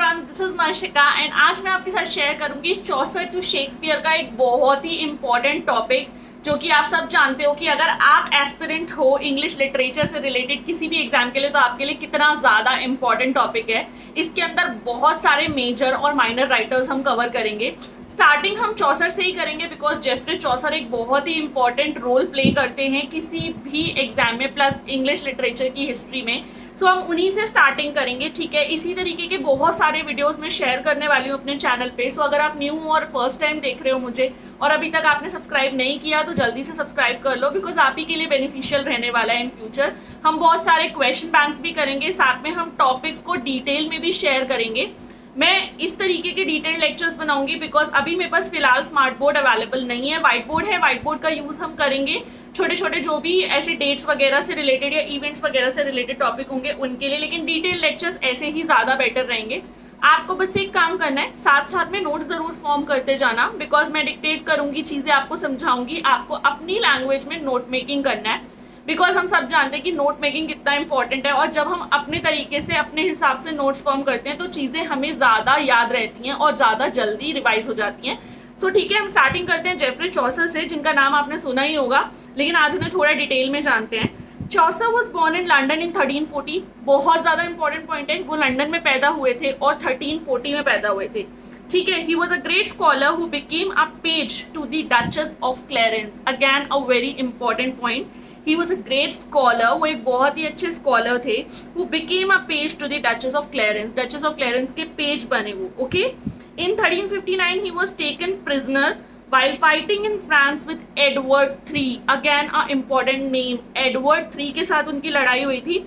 Everyone, this is मर्शिका and आज मैं आपके साथ शेयर करूंगी चौसर टू शेक्सपियर का एक बहुत ही इंपॉर्टेंट टॉपिक, जो कि आप सब जानते हो कि अगर आप एस्पिरेंट हो इंग्लिश लिटरेचर से रिलेटेड किसी भी एग्जाम के लिए तो आपके लिए कितना ज़्यादा इंपॉर्टेंट टॉपिक है। इसके अंदर बहुत सारे मेजर और माइनर राइटर्स हम कवर करेंगे। स्टार्टिंग हम चौसर से ही करेंगे बिकॉज जेफरी चौसर एक बहुत ही इंपॉर्टेंट रोल प्ले करते हैं किसी भी एग्जाम में, प्लस इंग्लिश लिटरेचर की हिस्ट्री में। सो हम उन्हीं से स्टार्टिंग करेंगे, ठीक है। इसी तरीके के बहुत सारे वीडियोस में शेयर करने वाली हूँ अपने चैनल पे। सो अगर आप न्यू हो और फर्स्ट टाइम देख रहे हो मुझे और अभी तक आपने सब्सक्राइब नहीं किया तो जल्दी से सब्सक्राइब कर लो, बिकॉज आप ही के लिए बेनिफिशियल रहने वाला है इन फ्यूचर। हम बहुत सारे क्वेश्चन बैंक्स भी करेंगे, साथ में हम टॉपिक्स को डिटेल में भी शेयर करेंगे। मैं इस तरीके के डिटेल लेक्चर्स बनाऊंगी बिकॉज अभी मेरे पास फिलहाल स्मार्ट बोर्ड अवेलेबल नहीं है। व्हाइट बोर्ड है, व्हाइट बोर्ड का यूज़ हम करेंगे छोटे छोटे जो भी ऐसे डेट्स वगैरह से रिलेटेड या इवेंट्स वगैरह से रिलेटेड टॉपिक होंगे उनके लिए, लेकिन डिटेल लेक्चर्स ऐसे ही ज़्यादा बेटर रहेंगे। आपको बस एक काम करना है, साथ साथ में नोट्स ज़रूर फॉर्म करते जाना, बिकॉज मैं डिक्टेट करूँगी, चीज़ें आपको समझाऊंगी, आपको अपनी लैंग्वेज में नोट मेकिंग करना है। बिकॉज हम सब जानते हैं कि नोट मेकिंग कितना इंपॉर्टेंट है, और जब हम अपने तरीके से अपने हिसाब से नोट्स फॉर्म करते हैं तो चीज़ें हमें ज़्यादा याद रहती हैं और ज़्यादा जल्दी रिवाइज हो जाती हैं। सो ठीक है, हम स्टार्टिंग करते हैं जेफरी चौसर से, जिनका नाम आपने सुना ही होगा, लेकिन आज उन्हें थोड़ा डिटेल में जानते हैं। Chaucer was born in London in 1340। बहुत ज़्यादा इंपॉर्टेंट पॉइंट है, वो लंदन में पैदा हुए थे और 1340 में पैदा हुए थे, ठीक है। He was a great scholar who became a page to the Duchess of Clarence. Again a very important point, he was a great scholar, वो एक बहुत ही अच्छे स्कॉलर थे। Who became a page to the Duchess of Clarence, Duchess of Clarence के page बने वो, okay. In 1359 he was taken prisoner while fighting in France with Edward III. Again a important name, Edward III के साथ उनकी लड़ाई हुई थी।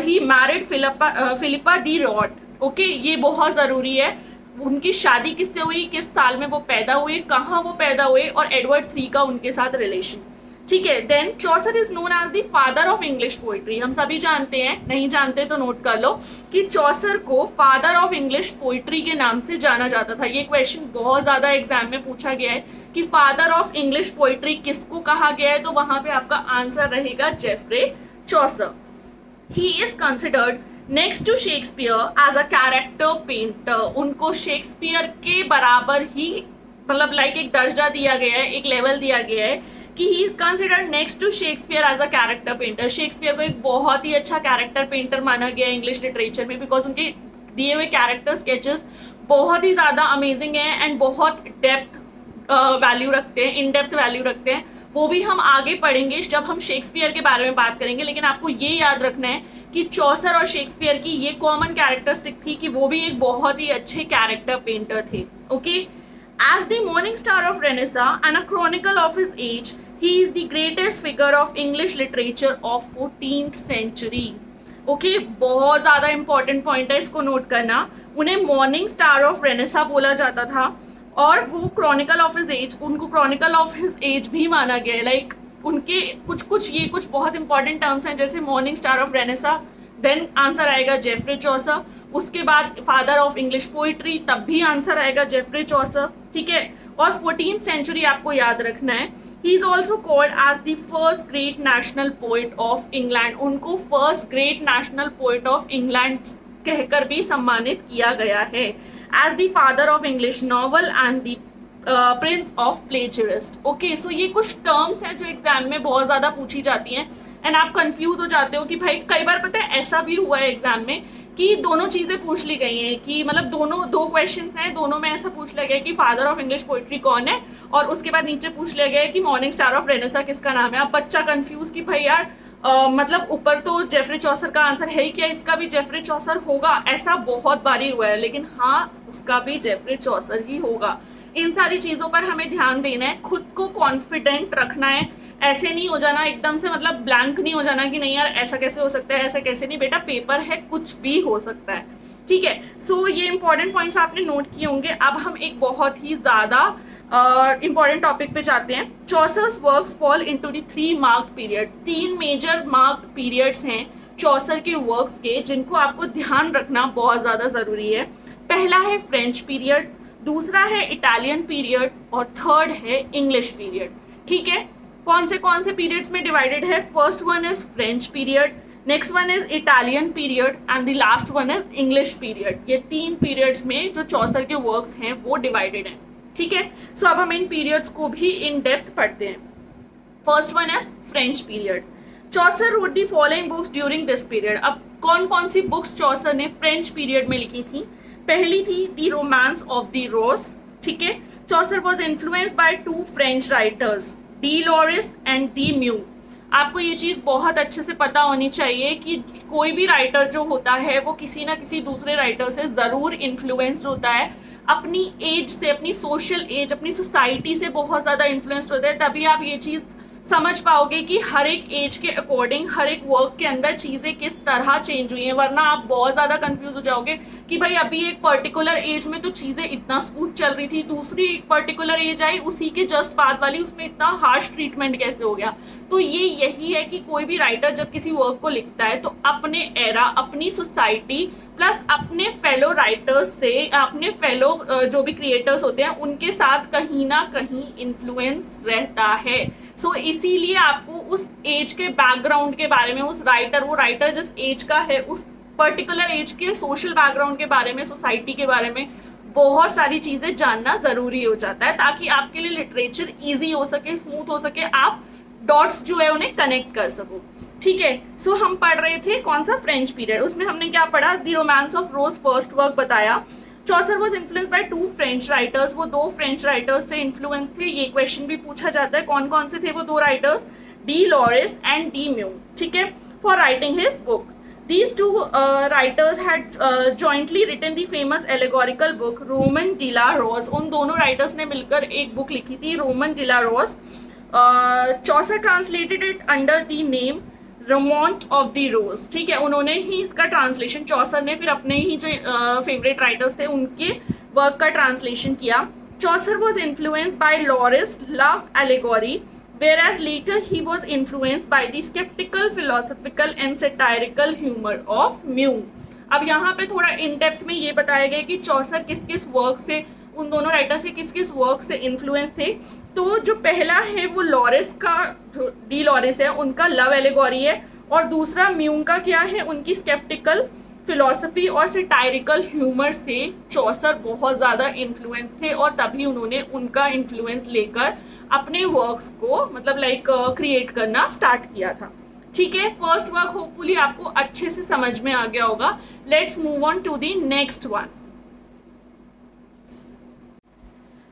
He married Philippa the Rod, okay. ये बहुत ज़रूरी है, उनकी शादी किससे हुई, किस साल में वो पैदा हुए, कहाँ वो पैदा हुए, और एडवर्ड III का उनके साथ रिलेशन, ठीक है। Then Chaucer is known as the father of English poetry. हम सभी जानते हैं, नहीं जानते तो नोट कर लो कि चौसर को फादर ऑफ इंग्लिश पोइट्री के नाम से जाना जाता था। ये क्वेश्चन बहुत ज्यादा एग्जाम में पूछा गया है कि फादर ऑफ इंग्लिश पोइट्री किसको कहा गया है, तो वहां पे आपका आंसर रहेगा Geoffrey Chaucer. He is considered next to Shakespeare as a character painter. उनको शेक्सपियर के बराबर ही, मतलब लाइक एक दर्जा दिया गया है, एक लेवल दिया गया है कि he is considered next to Shakespeare as a character painter. Shakespeare को एक बहुत ही अच्छा कैरेक्टर पेंटर माना गया है इंग्लिश लिटरेचर में, बिकॉज उनके दिए हुए कैरेक्टर स्केचेस बहुत ही ज़्यादा अमेजिंग हैं एंड बहुत डेप्थ वैल्यू रखते हैं, इन डेप्थ वैल्यू रखते हैं। वो भी हम आगे पढ़ेंगे जब हम शेक्सपियर के बारे में बात करेंगे, लेकिन आपको ये याद रखना है कि चौसर और शेक्सपियर की ये कॉमन कैरेक्टरिस्टिक थी कि वो भी एक बहुत ही अच्छे कैरेक्टर पेंटर थे, okay. As the morning star of Renaissance and a chronicle of his age, he is the greatest figure of English literature of 14th century. Okay, बहुत ज़्यादा important point है, इसको नोट करना। उन्हें मॉर्निंग स्टार ऑफ रेनेसा बोला जाता था और वो क्रॉनिकल ऑफ हिज एज, उनको क्रॉनिकल ऑफ हिज एज भी माना गया है। लाइक उनके कुछ बहुत इंपॉर्टेंट टर्म्स हैं, जैसे morning star of Renaissance, then answer आएगा जेफरी चौसर। उसके बाद फादर ऑफ इंग्लिश पोइट्री, तब भी आंसर आएगा जेफरी चौसर, ठीक है। और 14th सेंचुरी आपको याद रखना है। He is also called as the first great national poet of England. उनको first great national poet of England कहकर भी सम्मानित किया गया है। As the father of English novel and the prince of plagiarist, okay. So ये कुछ terms हैं जो एग्जाम में बहुत ज़्यादा पूछी जाती हैं एंड आप कंफ्यूज हो जाते हो कि भाई, कई बार पता है ऐसा भी हुआ है एग्जाम में कि दोनों चीज़ें पूछ ली गई हैं, कि मतलब दो क्वेश्चंस हैं, दोनों में ऐसा पूछ लिया गया कि फादर ऑफ इंग्लिश पोइट्री कौन है, और उसके बाद नीचे पूछ लिया गया है कि मॉर्निंग स्टार ऑफ रेनेसा किसका नाम है। अब बच्चा कंफ्यूज कि भाई यार मतलब ऊपर तो जेफरी चौसर का आंसर है, क्या इसका भी जेफरी चौसर होगा? ऐसा बहुत बारी हुआ है, लेकिन हाँ, उसका भी जेफरी चौसर ही होगा। इन सारी चीज़ों पर हमें ध्यान देना है, खुद को कॉन्फिडेंट रखना है, ऐसे नहीं हो जाना एकदम से, मतलब ब्लैंक नहीं हो जाना कि नहीं यार ऐसा कैसे हो सकता है, ऐसा कैसे नहीं। बेटा पेपर है, कुछ भी हो सकता है, ठीक है। सो ये इंपॉर्टेंट पॉइंट्स आपने नोट किए होंगे। अब हम एक बहुत ही ज़्यादा इंपॉर्टेंट टॉपिक पे जाते हैं। Chaucer's works fall into the 3 marked period. 3 major marked periods हैं चौसर के वर्क्स के, जिनको आपको ध्यान रखना बहुत ज़्यादा ज़रूरी है। पहला है फ्रेंच पीरियड, दूसरा है इटालियन पीरियड, और थर्ड है इंग्लिश पीरियड, ठीक है। कौन से पीरियड्स में डिवाइडेड है? First one is French period, next one is Italian period and the last one is English period. ये 3 पीरियड्स में जो चौसर के वर्क्स हैं वो डिवाइडेड हैं, ठीक है। सो अब हम इन पीरियड्स को भी इन डेप्थ पढ़ते हैं। First one is French period. Chaucer wrote the following books during this period. अब कौन कौन सी बुक्स चौसर ने फ्रेंच पीरियड में लिखी थी? पहली थी the romance of the rose, ठीक है। Chaucer was influenced by 2 French writers, de Lorris and de Meun. आपको ये चीज़ बहुत अच्छे से पता होनी चाहिए कि कोई भी राइटर जो होता है वो किसी ना किसी दूसरे राइटर से ज़रूर इन्फ्लुएंस्ड होता है, अपनी एज से, अपनी सोशल एज, अपनी सोसाइटी से बहुत ज़्यादा इन्फ्लुएंस्ड होता है। तभी आप ये चीज़ समझ पाओगे कि हर एक एज के अकॉर्डिंग हर एक वर्क के अंदर चीज़ें किस तरह चेंज हुई हैं, वरना आप बहुत ज़्यादा कंफ्यूज हो जाओगे कि भाई अभी एक पर्टिकुलर एज में तो चीज़ें इतना स्मूथ चल रही थी, दूसरी एक पर्टिकुलर एज आई उसी के जस्ट बाद वाली, उसमें इतना हार्श ट्रीटमेंट कैसे हो गया। तो ये यही है कि कोई भी राइटर जब किसी वर्क को लिखता है तो अपने एरा, अपनी सोसाइटी प्लस अपने फेलो राइटर्स से, अपने फेलो जो भी क्रिएटर्स होते हैं उनके साथ कहीं ना कहीं इन्फ्लुएंस रहता है। सो इसीलिए आपको उस एज के बैकग्राउंड के बारे में, उस राइटर, वो राइटर जिस एज का है उस पर्टिकुलर एज के सोशल बैकग्राउंड के बारे में, सोसाइटी के बारे में बहुत सारी चीज़ें जानना ज़रूरी हो जाता है, ताकि आपके लिए लिटरेचर ईजी हो सके, स्मूथ हो सके, आप डॉट्स जो है उन्हें कनेक्ट कर सको, ठीक है। सो हम पढ़ रहे थे कौन सा? French period. उसमें हमने क्या पढ़ा? The romance of rose first work बताया। Chaucer was influence by 2 French writers. वो 2 फ्रेंच राइटर्स से इन्फ्लुएंस थे। ये क्वेश्चन भी पूछा जाता है कौन कौन से थे वो 2 writers, de Lorris and de Meun, ठीक है, for writing his book. These 2 writers had jointly written the famous allegorical book Roman de la Rose। उन दोनों राइटर्स ने मिलकर एक बुक लिखी थी, Roman de la Rose। Chaucer translated it under the name Romaunt of the rose, ठीक है। उन्होंने ही इसका ट्रांसलेशन, चौसर ने फिर अपने ही जो फेवरेट राइटर्स थे उनके वर्क का ट्रांसलेशन किया। Chaucer was influenced by Lorris love allegory, whereas later he was influenced by the skeptical, philosophical and satirical humor of Mew। अब यहाँ पे थोड़ा इन डेप्थ में ये बताया गया कि चौसर किस किस वर्क से, उन दोनों राइटर्स के किस किस वर्क से इन्फ्लुएंस थे। तो जो पहला है वो लॉरिस का, जो डी लॉरिस है उनका लव एलेगोरी है, और दूसरा म्यू का क्या है? उनकी स्केप्टिकल फिलॉसफी और सटायरिकल ह्यूमर से चौसर बहुत ज़्यादा इन्फ्लुएंस थे, और तभी उन्होंने उनका इन्फ्लुएंस लेकर अपने वर्क्स को मतलब क्रिएट करना स्टार्ट किया था, ठीक है। फर्स्ट वर्क होपफुली आपको अच्छे से समझ में आ गया होगा। Let's move on to the next one.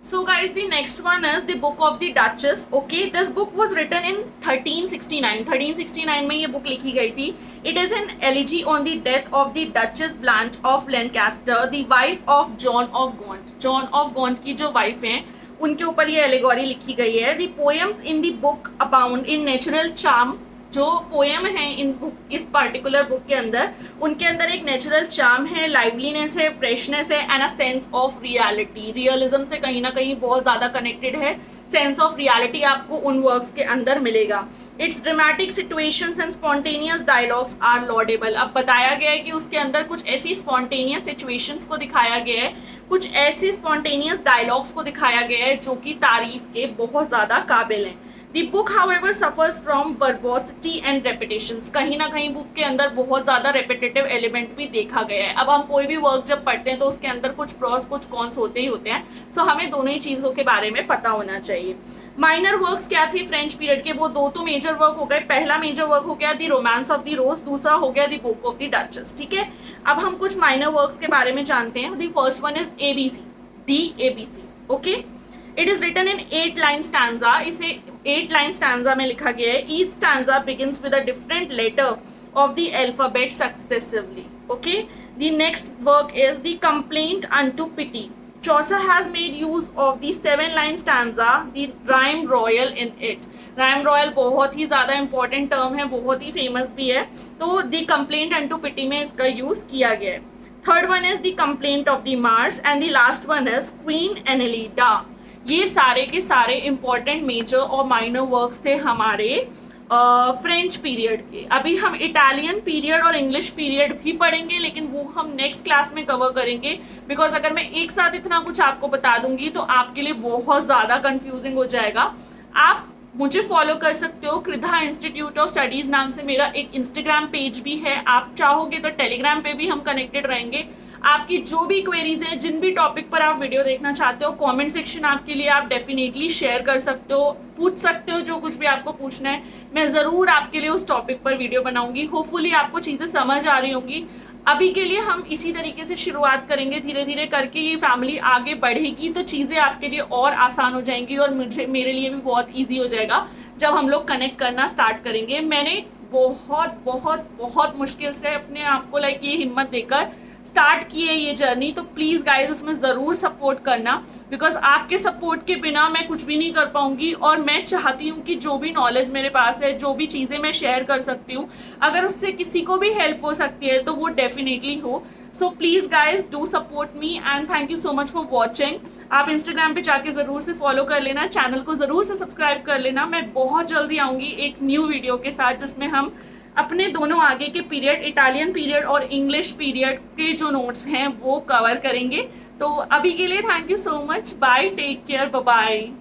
So guys, the next one is the Book of the Duchess. Okay, this book was written in 1369. 1369 में ये book लिखी गई थी। It is an elegy on the death of the Duchess Blanche of Lancaster, the wife of John of Gaunt। John of Gaunt की जो wife हैं उनके ऊपर ये एलेगोरी लिखी गई है। The poems in the book abound in natural charm। जो पोएम है इस पर्टिकुलर बुक के अंदर, उनके अंदर एक नेचुरल चार्म है, लाइवलीनेस है, फ्रेशनेस है and a sense of reality. Realism से कहीं ना कहीं बहुत ज़्यादा कनेक्टेड है, सेंस ऑफ रियलिटी आपको उन वर्क्स के अंदर मिलेगा। Its dramatic situations and spontaneous dialogues are laudable. अब बताया गया है कि उसके अंदर कुछ ऐसी स्पॉन्टेनियस सिचुएशंस को दिखाया गया है, कुछ ऐसे स्पॉन्टेनियस डायलॉग्स को दिखाया गया है जो कि तारीफ के बहुत ज़्यादा काबिल हैं। The book, however, suffers from verbosity and repetitions। कहीं ना कहीं बुक के अंदर बहुत ज़्यादा repetitive एलिमेंट भी देखा गया है। अब हम कोई भी वर्क जब पढ़ते हैं तो उसके अंदर कुछ प्रॉस कुछ कॉन्स होते ही होते हैं, सो हमें दोनों ही चीज़ों के बारे में पता होना चाहिए। माइनर वर्क्स क्या थे फ्रेंच पीरियड के? वो 2 तो मेजर वर्क हो गए। पहला मेजर वर्क हो गया द रोमांस ऑफ द रोज, दूसरा हो गया the book of the duchess, ठीक है। अब हम कुछ माइनर वर्क्स के बारे में जानते हैं। The first one is ABC, DABC, okay. It is written in 8 line stanza. इसे 8 लाइन स्टैंजा में लिखा गया है। Each stanza begins with a different letter of the alphabet successively, okay. The next work is the Complaint unto Pity. Chaucer has made use of the 7 line stanza, the rhyme royal in it। rhyme royal बहुत ही ज़्यादा important term है, बहुत ही famous भी है, तो the complaint unto pity में इसका use किया गया है। Third one is the complaint of the Mars and the last one is Queen Annelida। ये सारे के सारे इंपॉर्टेंट मेजर और माइनर वर्क्स थे हमारे फ्रेंच पीरियड के। अभी हम इटालियन पीरियड और इंग्लिश पीरियड भी पढ़ेंगे, लेकिन वो हम नेक्स्ट क्लास में कवर करेंगे, बिकॉज अगर मैं एक साथ इतना कुछ आपको बता दूंगी तो आपके लिए बहुत ज़्यादा कंफ्यूजिंग हो जाएगा। आप मुझे फॉलो कर सकते हो। कृधा इंस्टीट्यूट ऑफ स्टडीज नाम से मेरा एक इंस्टाग्राम पेज भी है, आप चाहोगे तो टेलीग्राम पे भी हम कनेक्टेड रहेंगे। आपकी जो भी क्वेरीज हैं, जिन भी टॉपिक पर आप वीडियो देखना चाहते हो, कमेंट सेक्शन आपके लिए आप डेफिनेटली शेयर कर सकते हो, पूछ सकते हो जो कुछ भी आपको पूछना है। मैं ज़रूर आपके लिए उस टॉपिक पर वीडियो बनाऊंगी। होपफुली आपको चीज़ें समझ आ रही होंगी। अभी के लिए हम इसी तरीके से शुरुआत करेंगे, धीरे धीरे करके ये फैमिली आगे बढ़ेगी तो चीज़ें आपके लिए और आसान हो जाएंगी और मेरे लिए भी बहुत ईजी हो जाएगा जब हम लोग कनेक्ट करना स्टार्ट करेंगे। मैंने बहुत बहुत बहुत मुश्किल से अपने आप को ये हिम्मत देकर स्टार्ट की है ये जर्नी, तो प्लीज़ गाइज उसमें ज़रूर सपोर्ट करना, बिकॉज आपके सपोर्ट के बिना मैं कुछ भी नहीं कर पाऊंगी। और मैं चाहती हूँ कि जो भी नॉलेज मेरे पास है, जो भी चीज़ें मैं शेयर कर सकती हूँ, अगर उससे किसी को भी हेल्प हो सकती है तो वो डेफिनेटली हो। So please guys do support me and thank you so much for watching. आप इंस्टाग्राम पे जाके ज़रूर से फॉलो कर लेना, चैनल को ज़रूर से सब्सक्राइब कर लेना। मैं बहुत जल्दी आऊँगी एक न्यू वीडियो के साथ जिसमें हम अपने दोनों आगे के पीरियड, इटालियन पीरियड और इंग्लिश पीरियड के जो नोट्स हैं वो कवर करेंगे। तो अभी के लिए thank you so much, bye, take care, bye bye.